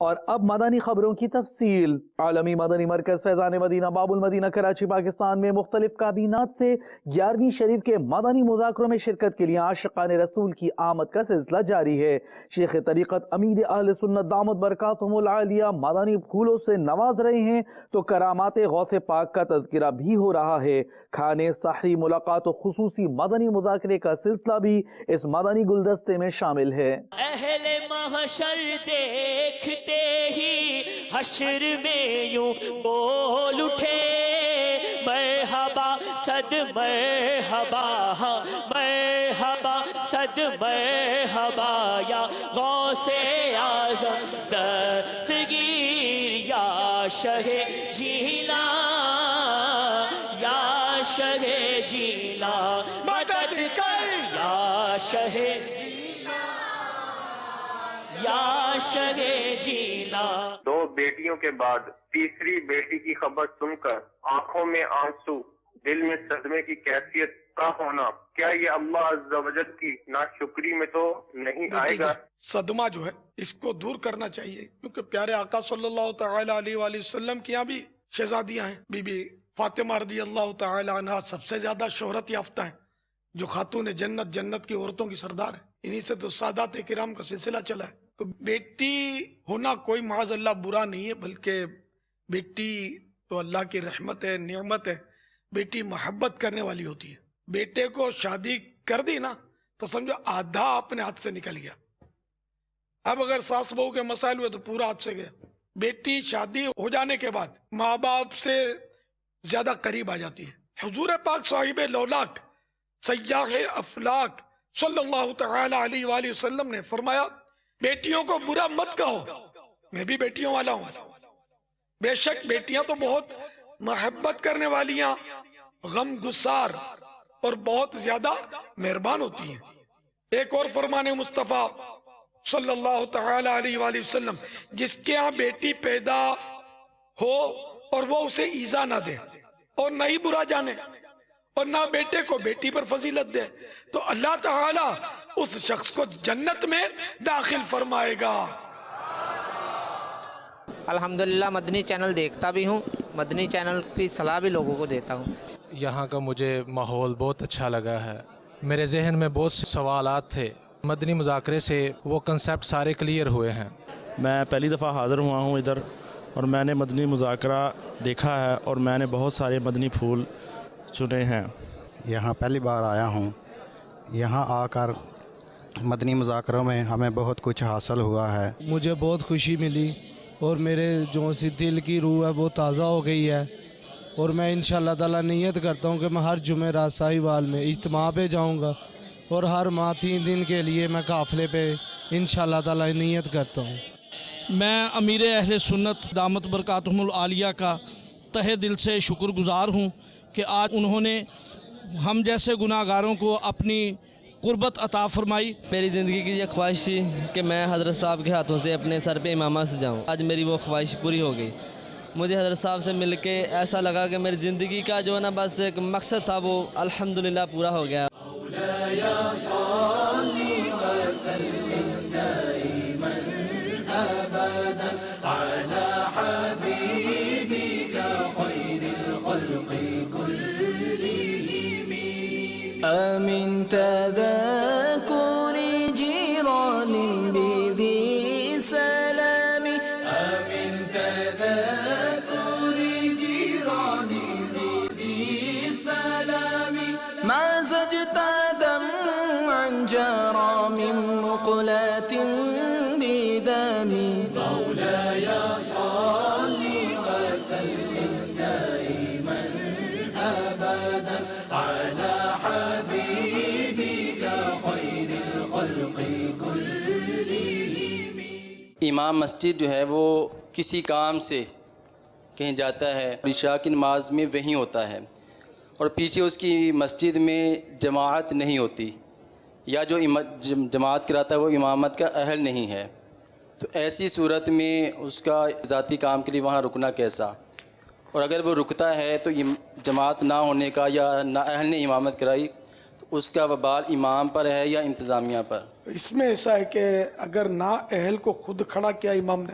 اور اب مدنی خبروں کی تفصیل۔ عالمی مدنی مرکز فیضان مدینہ باب المدینہ کراچی پاکستان میں مختلف کابینات سے 11ویں شریف کے مدنی مذاکروں میں شرکت کے لیے عاشقان رسول کی آمد کا سلسلہ جاری ہے۔ شیخ طریقت امیر اہل سنت دامت برکاتہم العالیہ مدنی پھولوں سے نواز رہے ہیں تو کرامات غوث پاک کا تذکرہ بھی ہو رہا ہے۔ کھانے سحری ملاقات و خصوصی مدنی مذاکرے کا سلسلہ بھی اس مدنی گلدستے میں شامل ہے۔ اہل محشر دیکھتے ہی حشر میں یوں بول اٹھے مرحبا صد مرحبا مرحبا صد مرحبا یا غوث اعظم دستگیر یا شہ جیلا یا شہ جیلا مدد کر یا شہ یا شہ جیلا۔ دو بیٹیوں کے بعد تیسری بیٹی کی خبر سن کر آنکھوں میں آنسو، دل میں صدمے کی کیفیت کا ہونا، کیا یہ اللہ عز و جل کی ناشکری میں تو نہیں آئے گا؟ صدمہ جو ہے اس کو دور کرنا چاہیے، کیونکہ پیارے آقا صلی اللہ تعالی علیہ وآلہ وسلم کی یہاں بھی شہزادیاں ہیں۔ بی بی فاطمہ رضی اللہ تعالی عنہ سب سے زیادہ شہرت یافتہ ہیں، جو خاتون جنت، جنت کی عورتوں کی سردار ہے۔ انہی سے تو سادات کرام کا سلسلہ چلا ہے۔ تو بیٹی ہونا کوئی معاذ اللہ برا نہیں ہے، بلکہ بیٹی تو اللہ کی رحمت ہے، نعمت ہے۔ بیٹی محبت کرنے والی ہوتی ہے۔ بیٹے کو شادی کر دی نا تو سمجھو آدھا اپنے ہاتھ سے نکل گیا۔ اب اگر ساس بہو کے مسائل ہوئے تو پورا ہاتھ سے گیا۔ بیٹی شادی ہو جانے کے بعد ماں باپ سے زیادہ قریب آ جاتی ہے۔ حضور پاک صاحب لولاک سیاح افلاک صلی اللہ تعالی علیہ وآلہ وسلم نے فرمایا بیٹیوں کو برا مت کہو، میں بھی بیٹیوں والا ہوں۔ بے شک بیٹیاں تو بہت محبت کرنے والیاں، غم گسار اور بہت زیادہ مہربان ہوتی ہیں۔ ایک اور فرمان مصطفیٰ صلی اللہ تعالی علیہ وآلہ وسلم، جس کے ہاں بیٹی پیدا ہو اور وہ اسے ایذا نہ دے اور نہ ہی برا جانے اور نہ بیٹے کو بیٹی پر فضیلت دے، تو اللہ تعالی اس شخص کو جنت میں داخل فرمائے گا۔ الحمدللہ مدنی چینل دیکھتا بھی ہوں، مدنی چینل کی صلاح بھی لوگوں کو دیتا ہوں۔ یہاں کا مجھے ماحول بہت اچھا لگا ہے۔ میرے ذہن میں بہت سے سوالات تھے، مدنی مذاکرے سے وہ کنسیپٹ سارے کلیئر ہوئے ہیں۔ میں پہلی دفعہ حاضر ہوا ہوں ادھر، اور میں نے مدنی مذاکرہ دیکھا ہے اور میں نے بہت سارے مدنی پھول چنے ہیں۔ یہاں پہلی بار آیا ہوں، یہاں آ کر مدنی مذاکروں میں ہمیں بہت کچھ حاصل ہوا ہے۔ مجھے بہت خوشی ملی اور میرے جو سی دل کی روح ہے وہ تازہ ہو گئی ہے، اور میں انشاءاللہ تعالیٰ نیت کرتا ہوں کہ میں ہر جمعرات ساہیوال میں اجتماع پہ جاؤں گا، اور ہر ماہ 3 دن کے لیے میں قافلے پہ انشاءاللہ تعالیٰ نیت کرتا ہوں۔ میں امیر اہل سنت دامت برکاتہم العالیہ کا تہہ دل سے شکر گزار ہوں کہ آج انہوں نے ہم جیسے گناہ گاروں کو اپنی قربت عطا فرمائی۔ میری زندگی کی یہ خواہش تھی کہ میں حضرت صاحب کے ہاتھوں سے اپنے سر پہ امامہ سے جاؤں، آج میری وہ خواہش پوری ہو گئی۔ مجھے حضرت صاحب سے مل کے ایسا لگا کہ میری زندگی کا جو نا بس ایک مقصد تھا وہ الحمدللہ پورا ہو گیا۔ من تذكر جيران بذي سلام، من تذكر جيران بذي سلام، ما زجت دمعا جرى من مقلة بدم، مولاي صل وسلم دائما أبدا على امام مسجد جو ہے وہ کسی کام سے کہیں جاتا ہے، عشاء کی نماز میں وہیں ہوتا ہے، اور پیچھے اس کی مسجد میں جماعت نہیں ہوتی، یا جو جماعت کراتا ہے وہ امامت کا اہل نہیں ہے، تو ایسی صورت میں اس کا ذاتی کام کے لیے وہاں رکنا کیسا؟ اور اگر وہ رکتا ہے تو جماعت نہ ہونے کا یا نہ اہل نے امامت کرائی تو اس کا وبال امام پر ہے یا انتظامیہ پر؟ اس میں ایسا ہے کہ اگر نا اہل کو خود کھڑا کیا امام نے